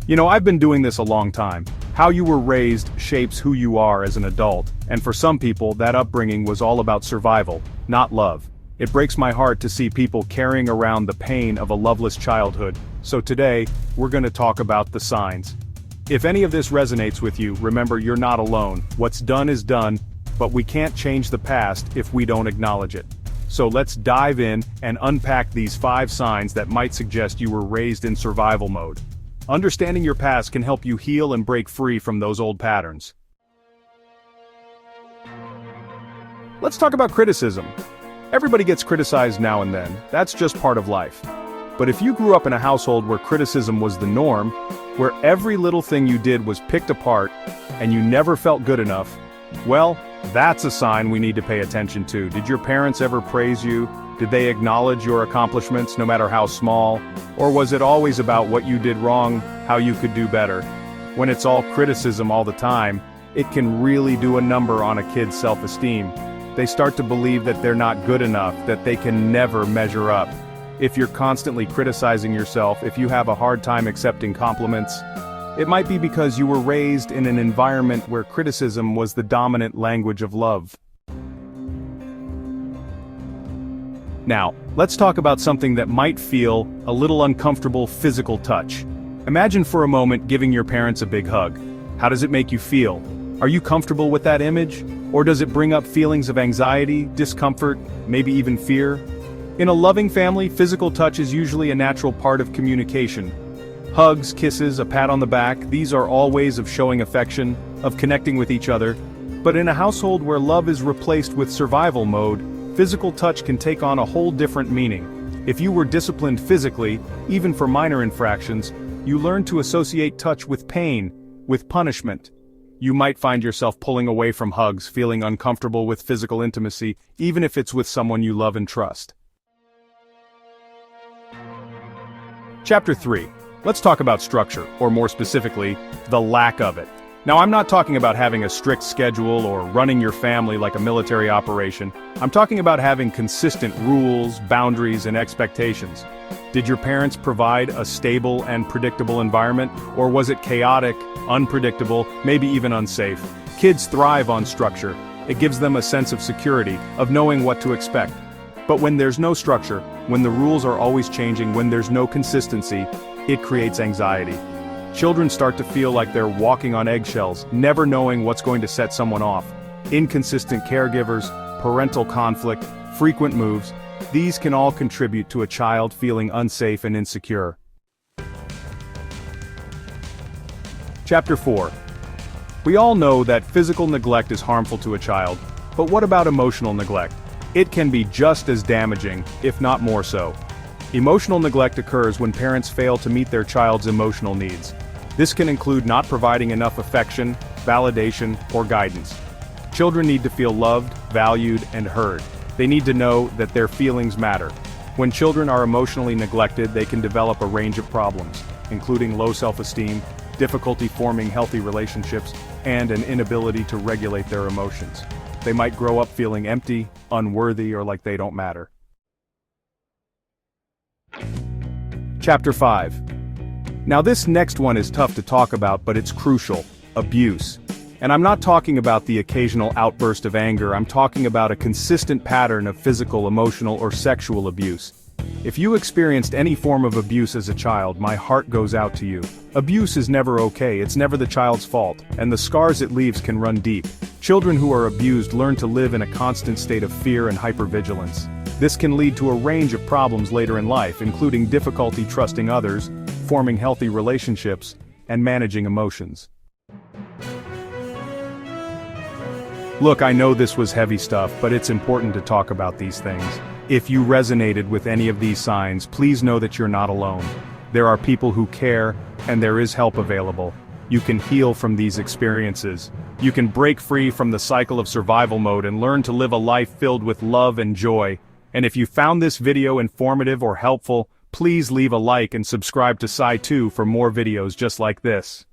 You know, I've been doing this a long time. How you were raised shapes who you are as an adult, and for some people, that upbringing was all about survival, not love. It breaks my heart to see people carrying around the pain of a loveless childhood, so today, we're gonna talk about the signs. If any of this resonates with you, remember you're not alone. What's done is done, but we can't change the past if we don't acknowledge it. So let's dive in and unpack these 5 signs that might suggest you were raised in survival mode. Understanding your past can help you heal and break free from those old patterns. Let's talk about criticism. Everybody gets criticized now and then, that's just part of life. But if you grew up in a household where criticism was the norm, where every little thing you did was picked apart, and you never felt good enough, well, that's a sign we need to pay attention to. Did your parents ever praise you? Did they acknowledge your accomplishments, no matter how small? Or was it always about what you did wrong, how you could do better? When it's all criticism all the time, it can really do a number on a kid's self-esteem. They start to believe that they're not good enough, that they can never measure up. If you're constantly criticizing yourself, if you have a hard time accepting compliments, it might be because you were raised in an environment where criticism was the dominant language of love. Now, let's talk about something that might feel a little uncomfortable: physical touch. Imagine for a moment giving your parents a big hug. How does it make you feel? Are you comfortable with that image? Or does it bring up feelings of anxiety, discomfort, maybe even fear? In a loving family, physical touch is usually a natural part of communication. Hugs, kisses, a pat on the back, these are all ways of showing affection, of connecting with each other. But in a household where love is replaced with survival mode, physical touch can take on a whole different meaning. If you were disciplined physically, even for minor infractions, you learn to associate touch with pain, with punishment. You might find yourself pulling away from hugs, feeling uncomfortable with physical intimacy, even if it's with someone you love and trust. Chapter 3. Let's talk about structure, or more specifically, the lack of it. Now, I'm not talking about having a strict schedule or running your family like a military operation. I'm talking about having consistent rules, boundaries, and expectations. Did your parents provide a stable and predictable environment, or was it chaotic, unpredictable, maybe even unsafe? Kids thrive on structure. It gives them a sense of security, of knowing what to expect. But when there's no structure, when the rules are always changing, when there's no consistency, it creates anxiety. Children start to feel like they're walking on eggshells, never knowing what's going to set someone off. Inconsistent caregivers, parental conflict, frequent moves, these can all contribute to a child feeling unsafe and insecure. Chapter 4. We all know that physical neglect is harmful to a child, but what about emotional neglect? It can be just as damaging, if not more so. Emotional neglect occurs when parents fail to meet their child's emotional needs. This can include not providing enough affection, validation, or guidance. Children need to feel loved, valued, and heard. They need to know that their feelings matter. When children are emotionally neglected, they can develop a range of problems, including low self-esteem, difficulty forming healthy relationships, and an inability to regulate their emotions. They might grow up feeling empty, unworthy, or like they don't matter. Chapter 5. Now this next one is tough to talk about, but it's crucial: abuse. And I'm not talking about the occasional outburst of anger, I'm talking about a consistent pattern of physical, emotional, or sexual abuse. If you experienced any form of abuse as a child, my heart goes out to you. Abuse is never okay, it's never the child's fault, and the scars it leaves can run deep. Children who are abused learn to live in a constant state of fear and hypervigilance. This can lead to a range of problems later in life, including difficulty trusting others, forming healthy relationships, and managing emotions. Look, I know this was heavy stuff, but it's important to talk about these things. If you resonated with any of these signs, please know that you're not alone. There are people who care, and there is help available. You can heal from these experiences. You can break free from the cycle of survival mode and learn to live a life filled with love and joy. And if you found this video informative or helpful, please leave a like and subscribe to Sci2 for more videos just like this.